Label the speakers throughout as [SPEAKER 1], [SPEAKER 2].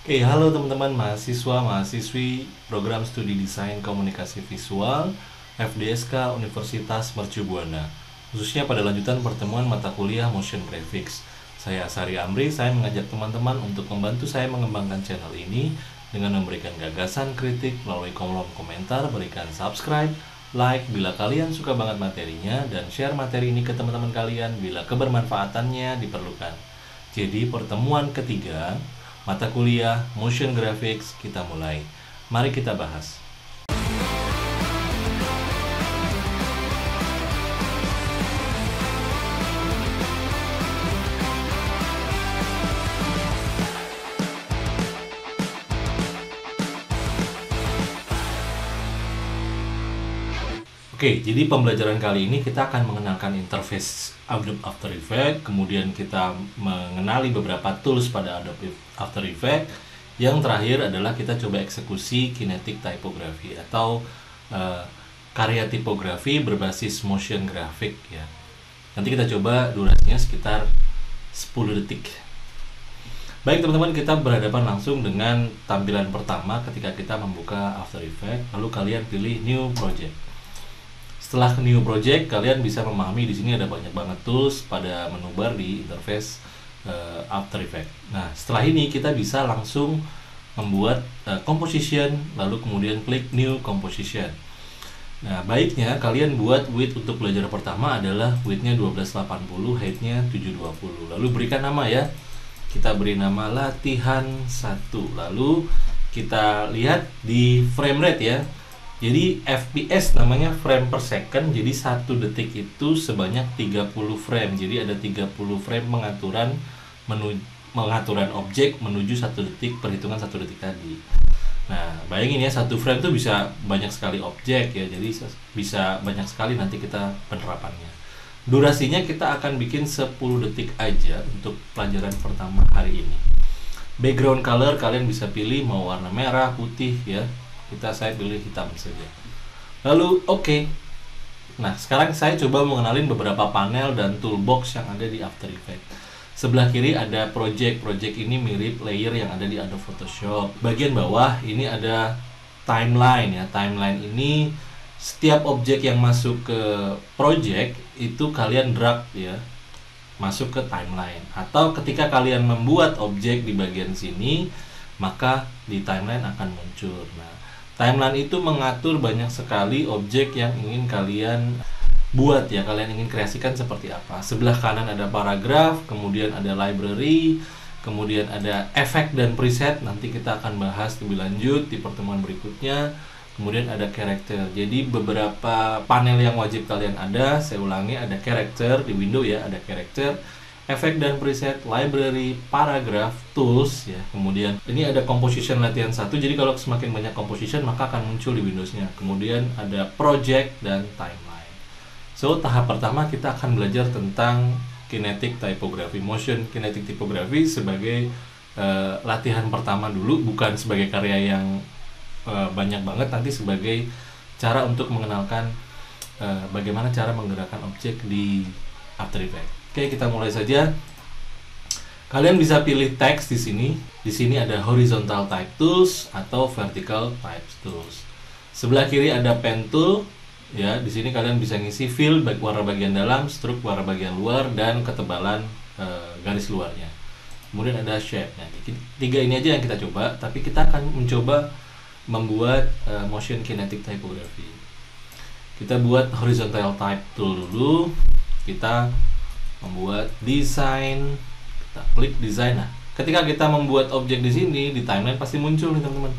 [SPEAKER 1] Oke, halo teman-teman mahasiswa, mahasiswi program studi desain komunikasi visual FDSK Universitas Mercu Buana. Khususnya pada lanjutan pertemuan mata kuliah Motion Graphics. Saya Asari Amri, saya mengajak teman-teman untuk membantu saya mengembangkan channel ini dengan memberikan gagasan kritik melalui kolom komentar, berikan subscribe, like bila kalian suka banget materinya, dan share materi ini ke teman-teman kalian bila kebermanfaatannya diperlukan. Jadi pertemuan ketiga mata kuliah Motion Graphics kita mulai. Mari kita bahas. Oke, jadi pembelajaran kali ini kita akan mengenalkan interface Adobe After Effects, kemudian kita mengenali beberapa tools pada Adobe After Effects. Yang terakhir adalah kita coba eksekusi kinetic typography atau karya tipografi berbasis motion graphic ya. Nanti kita coba durasinya sekitar 10 detik. Baik teman-teman, kita berhadapan langsung dengan tampilan pertama ketika kita membuka After Effects. Lalu kalian pilih New Project. Setelah ke New Project, kalian bisa memahami di sini ada banyak banget tools pada menu bar di interface After Effects. Nah, setelah ini kita bisa langsung membuat composition, lalu kemudian klik New Composition. Nah, baiknya kalian buat width untuk belajar pertama adalah widthnya 1280, height-nya 720. Lalu berikan nama ya. Kita beri nama latihan 1. Lalu kita lihat di frame rate ya. Jadi FPS namanya frame per second. Jadi 1 detik itu sebanyak 30 frame. Jadi ada 30 frame pengaturan objek menuju 1 detik, perhitungan 1 detik tadi. Nah, bayangin ya, 1 frame itu bisa banyak sekali objek ya. Jadi bisa banyak sekali nanti kita penerapannya. Durasinya kita akan bikin 10 detik aja untuk pelajaran pertama hari ini. Background color kalian bisa pilih mau warna merah, putih ya. Saya pilih hitam saja. Lalu oke. Nah, sekarang saya coba mengenalin beberapa panel dan toolbox yang ada di After Effects. Sebelah kiri ada project. Project ini mirip layer yang ada di Adobe Photoshop. Bagian bawah ini ada timeline ya. Timeline ini setiap objek yang masuk ke project itu kalian drag ya, masuk ke timeline. Atau ketika kalian membuat objek di bagian sini, maka di timeline akan muncul. Nah, timeline itu mengatur banyak sekali objek yang ingin kalian buat ya, kalian ingin kreasikan seperti apa. Sebelah kanan ada paragraf, kemudian ada library, kemudian ada efek dan preset. Nanti kita akan bahas lebih lanjut di pertemuan berikutnya. Kemudian ada character. Jadi beberapa panel yang wajib kalian ada, saya ulangi, ada character di window ya, ada character, efek dan preset, library, paragraph, tools ya. Kemudian ini ada composition latihan 1. Jadi kalau semakin banyak composition maka akan muncul di Windows-nya. Kemudian ada project dan timeline. So, tahap pertama kita akan belajar tentang kinetic typography, motion kinetic typography sebagai latihan pertama dulu, bukan sebagai karya yang banyak banget, nanti sebagai cara untuk mengenalkan bagaimana cara menggerakkan objek di After Effects. Oke, kita mulai saja. Kalian bisa pilih teks di sini. Di sini ada horizontal type tools atau vertical type tools. Sebelah kiri ada pen tool. Ya, di sini kalian bisa ngisi fill baik warna bagian dalam, stroke warna bagian luar, dan ketebalan garis luarnya. Kemudian ada shape. Nah, 3 ini aja yang kita coba, tapi kita akan mencoba membuat motion kinetic typography. Kita buat horizontal type tool dulu. Kita membuat desain, kita klik desain. Nah, ketika kita membuat objek di sini di timeline pasti muncul nih teman-teman.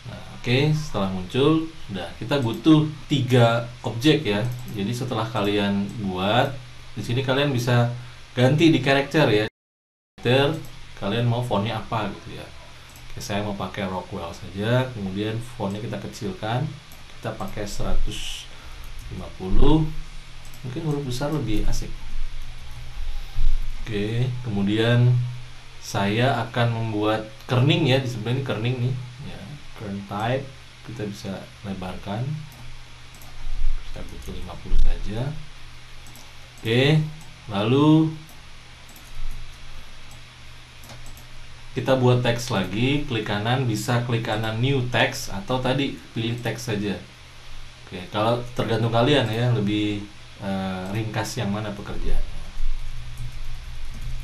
[SPEAKER 1] Nah, oke, setelah muncul, udah kita butuh 3 objek ya. Jadi setelah kalian buat di sini kalian bisa ganti di karakter ya. Karakter kalian mau fontnya apa gitu ya. Oke, saya mau pakai Rockwell saja. Kemudian fontnya kita kecilkan. Kita pakai 150. Mungkin huruf besar lebih asik. Oke, kemudian saya akan membuat kerning ya, di sebelah ini kerning nih ya, kern type kita bisa lebarkan, saya butuh 50 saja. Oke, lalu kita buat teks lagi, klik kanan, bisa klik kanan new text atau tadi pilih teks saja. Oke, kalau tergantung kalian ya, lebih ringkas yang mana pekerjaannya.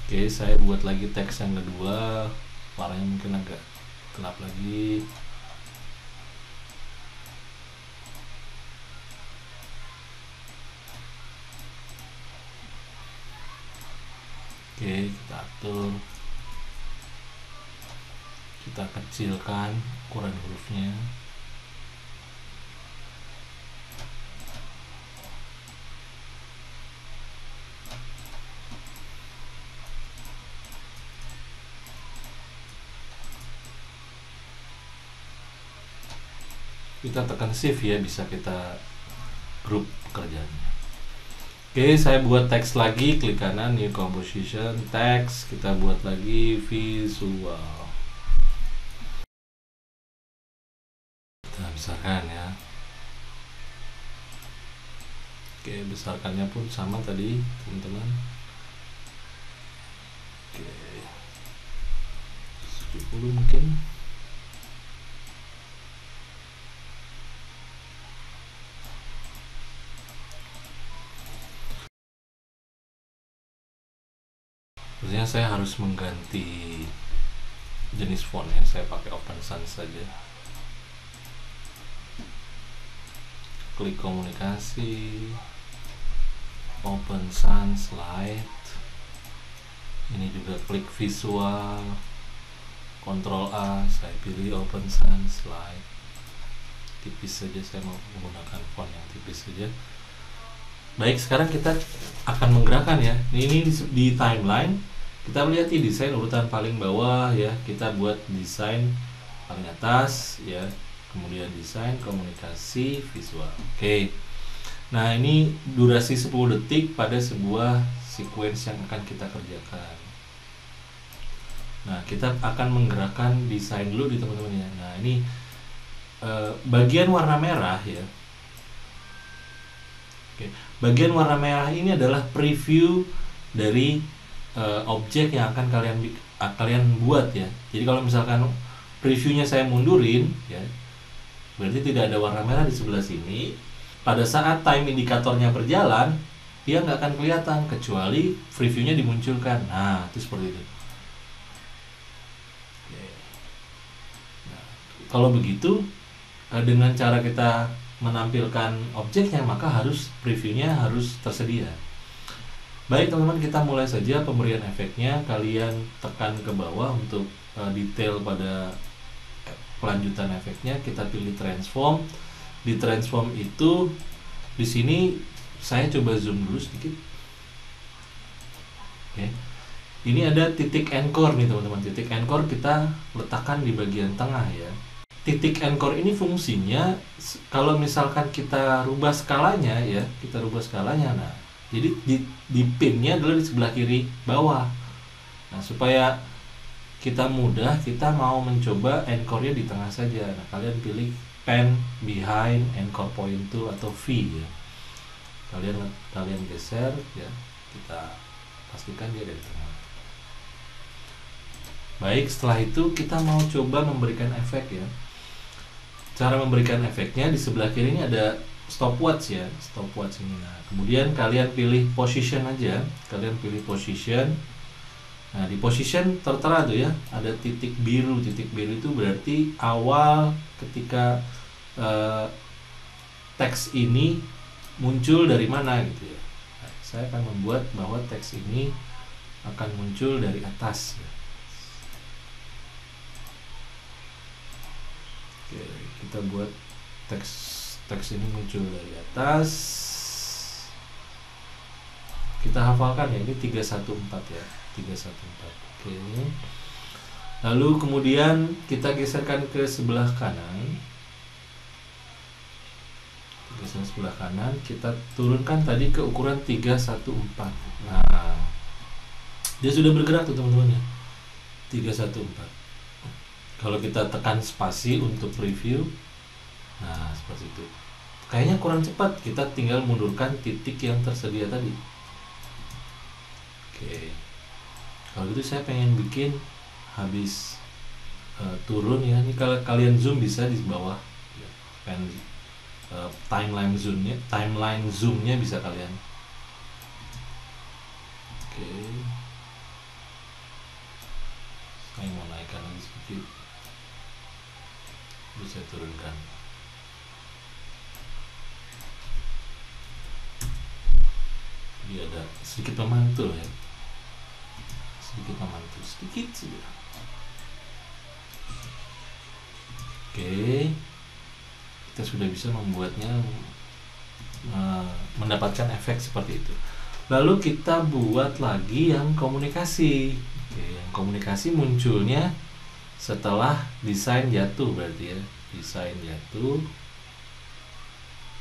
[SPEAKER 1] Oke, saya buat lagi teks yang kedua, warnanya mungkin agak gelap lagi. Oke, kita atur, kita kecilkan ukuran hurufnya. Kita tekan shift ya, bisa kita grup pekerjaannya. Oke, saya buat teks lagi, klik kanan new composition text, kita buat lagi visual. Kita besarkan ya. Oke, besarkannya pun sama tadi teman-teman. Oke, 70 mungkin. Sebenarnya saya harus mengganti jenis fontnya, saya pakai Open Sans saja. Klik komunikasi, Open Sans Light. Ini juga klik visual, Ctrl A, saya pilih Open Sans Light. Tipis saja, saya mau menggunakan font yang tipis saja. Baik, sekarang kita akan menggerakkan ya. Ini di timeline kita melihat di desain urutan paling bawah ya. Kita buat desain paling atas ya. Kemudian desain komunikasi visual. Oke. Nah, ini durasi 10 detik pada sebuah sequence yang akan kita kerjakan. Nah, kita akan menggerakkan desain dulu di teman-teman ya. Nah, ini bagian warna merah ya. Oke. Bagian warna merah ini adalah preview dari objek yang akan kalian buat ya. Jadi kalau misalkan previewnya saya mundurin ya, berarti tidak ada warna merah di sebelah sini. Pada saat time indikatornya berjalan, dia nggak akan kelihatan kecuali previewnya dimunculkan. Nah, itu seperti itu. Nah, kalau begitu, dengan cara kita menampilkan objeknya, maka previewnya harus tersedia. Baik teman-teman, kita mulai saja pemberian efeknya. Kalian tekan ke bawah untuk detail pada kelanjutan efeknya. Kita pilih transform. Di transform itu, di sini saya coba zoom dulu sedikit. Oke. Ini ada titik anchor nih teman-teman. Titik anchor kita letakkan di bagian tengah ya. Titik anchor ini fungsinya kalau misalkan kita rubah skalanya ya, nah, jadi di pinnya adalah di sebelah kiri bawah. Nah, supaya kita mudah, kita mau mencoba anchornya di tengah saja. Nah, kalian pilih pen behind anchor point tool atau V ya. Kalian geser ya, kita pastikan dia dari tengah. Baik, setelah itu kita mau coba memberikan efek ya. Cara memberikan efeknya di sebelah kiri ini ada stopwatch ya, stopwatch ini. Nah, kemudian kalian pilih position aja, kalian pilih position. Nah, di position tertera tuh ya, ada titik biru. Titik biru itu berarti awal ketika teks ini muncul dari mana gitu ya. Nah, saya akan membuat bahwa teks ini akan muncul dari atas ya. Oke, kita buat teks ini muncul dari atas. Kita hafalkan ya, ini 314 ya, 314. Oke. Lalu kemudian kita geserkan ke sebelah kanan. Geser sebelah kanan, kita turunkan tadi ke ukuran 314. Nah, dia sudah bergerak tuh teman-teman ya. 314. Kalau kita tekan spasi untuk preview, nah seperti itu. Kayaknya kurang cepat, kita tinggal mundurkan titik yang tersedia tadi. Oke. Kalau gitu saya pengen bikin habis turun ya. Ini kalau kalian zoom bisa di bawah ya, kan timeline zoomnya bisa kalian. Oke, saya mau naikkan lagi sedikit, bisa turunkan. Dia ada sedikit memantul ya, sedikit saja. Oke, kita sudah bisa membuatnya mendapatkan efek seperti itu. Lalu kita buat lagi yang komunikasi. Oke, yang komunikasi munculnya setelah desain jatuh berarti ya, desain jatuh.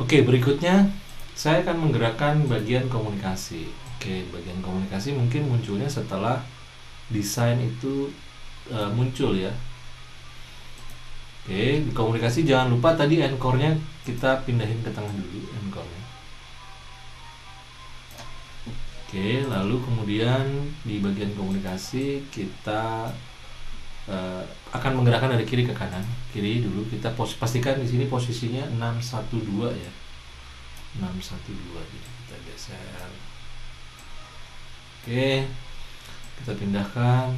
[SPEAKER 1] Oke, berikutnya saya akan menggerakkan bagian komunikasi. Oke, bagian komunikasi mungkin munculnya setelah desain itu muncul ya. Oke, di komunikasi jangan lupa tadi encore-nya kita pindahin ke tengah dulu, encore-nya. Oke, lalu kemudian di bagian komunikasi kita akan menggerakkan dari kiri ke kanan. Kiri dulu, kita pastikan di sini posisinya 612 ya. 612, jadi kita geser. Oke, kita pindahkan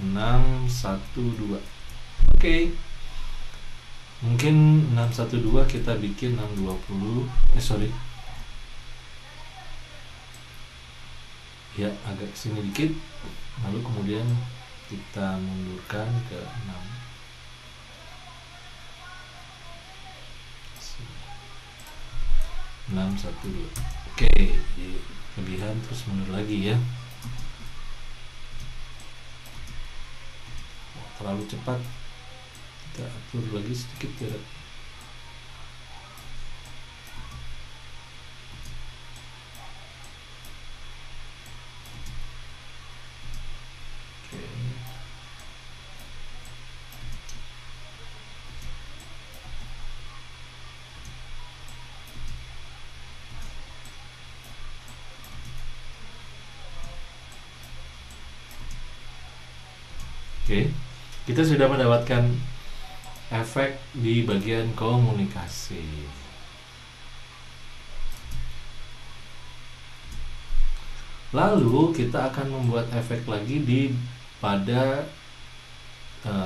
[SPEAKER 1] 612. Oke, mungkin 612 kita bikin 620. Ya, agak sini dikit. Lalu kemudian kita mundurkan ke 612. Oke, kelebihan terus mundur lagi ya. Terlalu cepat, kita atur lagi sedikit ya. Oke, kita sudah mendapatkan efek di bagian komunikasi. Lalu kita akan membuat efek lagi pada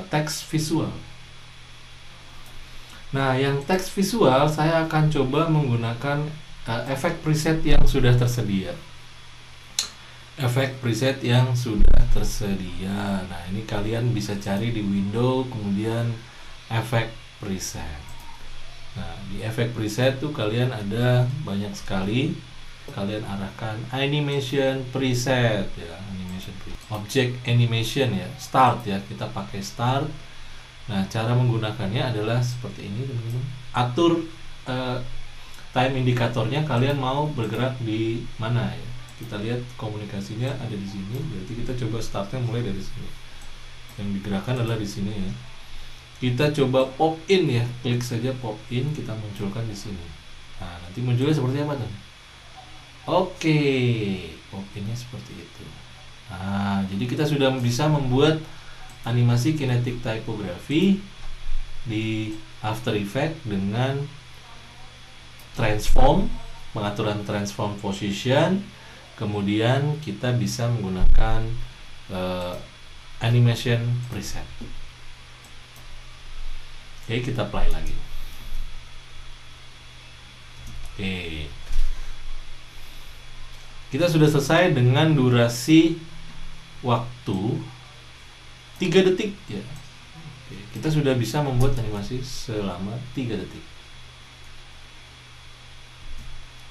[SPEAKER 1] teks visual. Nah, yang teks visual saya akan coba menggunakan efek preset yang sudah tersedia. Efek preset yang sudah tersedia. Nah, ini kalian bisa cari di window, kemudian efek preset. Nah, di efek preset tuh kalian ada banyak sekali. Kalian arahkan animation preset ya, animation preset. Object animation ya, start ya, kita pakai start. Nah, cara menggunakannya adalah seperti ini, teman-teman. Atur time indikatornya, kalian mau bergerak di mana ya. Kita lihat komunikasinya ada di sini, berarti kita coba startnya mulai dari sini. Yang digerakkan adalah di sini ya. Kita coba pop in ya, klik saja pop in, kita munculkan di sini. Nah, nanti munculnya seperti apa tuh? Oke, pop innya seperti itu. Nah, jadi kita sudah bisa membuat animasi kinetic typography di After Effects dengan transform, pengaturan transform position. Kemudian kita bisa menggunakan animation preset. Oke, kita play lagi. Oke, kita sudah selesai dengan durasi waktu 3 detik ya. Oke, kita sudah bisa membuat animasi selama 3 detik.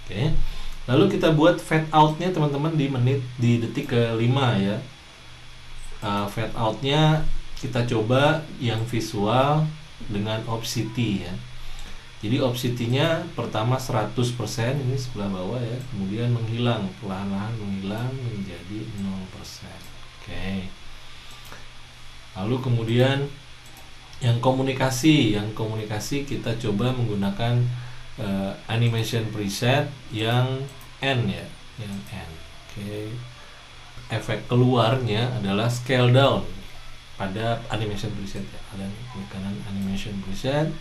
[SPEAKER 1] Oke, lalu kita buat fade outnya teman-teman di detik ke-5 ya. Fade outnya kita coba yang visual dengan opacity ya. Jadi opacity-nya pertama 100%, ini sebelah bawah ya, kemudian menghilang, perlahan-lahan menghilang menjadi 0%. Oke. Lalu kemudian yang komunikasi kita coba menggunakan animation preset yang N ya, yang N. Oke. Efek keluarnya adalah scale down. pada animation preset ya. Kalian klik kanan animation preset.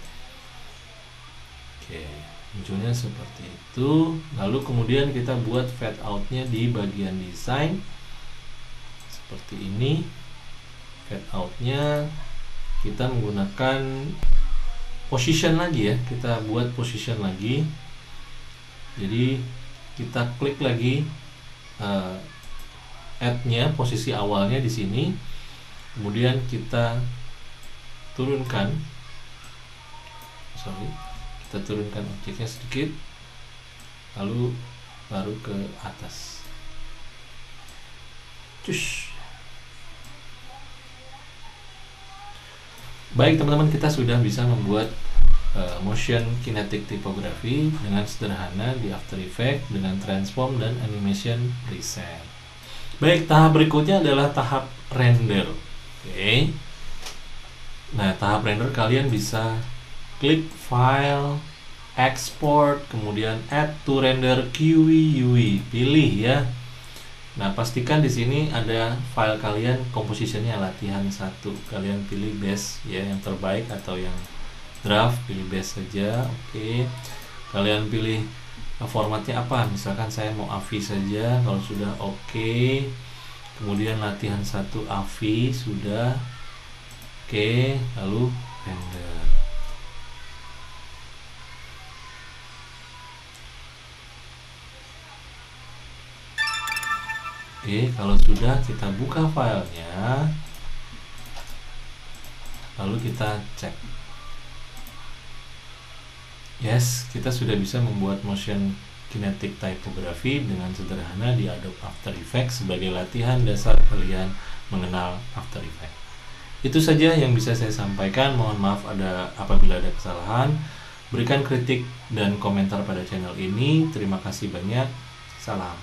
[SPEAKER 1] Oke, munculnya seperti itu. Lalu kemudian kita buat fade outnya di bagian desain seperti ini. Fade outnya kita menggunakan position lagi ya, kita buat position lagi. Jadi kita klik lagi add-nya, posisi awalnya di sini. Kemudian kita turunkan, kita turunkan objeknya sedikit, lalu baru ke atas. Cus. Baik teman-teman, kita sudah bisa membuat motion kinetic typography dengan sederhana di After Effects dengan transform dan animation preset. Baik, tahap berikutnya adalah tahap render. Oke. Nah, tahap render kalian bisa klik file, export, kemudian add to render QE UI, pilih ya. Nah, pastikan di sini ada file kalian komposisinya latihan 1. Kalian pilih best ya, yang terbaik, atau yang draft pilih best saja. Oke. Kalian pilih formatnya apa? Misalkan saya mau AVI saja. Kalau sudah oke. Kemudian latihan 1 AVI sudah. Oke, lalu render. Oke, kalau sudah kita buka filenya. Lalu kita cek. Yes, kita sudah bisa membuat motion kinetic typography dengan sederhana di Adobe After Effects sebagai latihan dasar kalian mengenal After Effects. Itu saja yang bisa saya sampaikan. Mohon maaf apabila ada kesalahan. Berikan kritik dan komentar pada channel ini. Terima kasih banyak. Salam.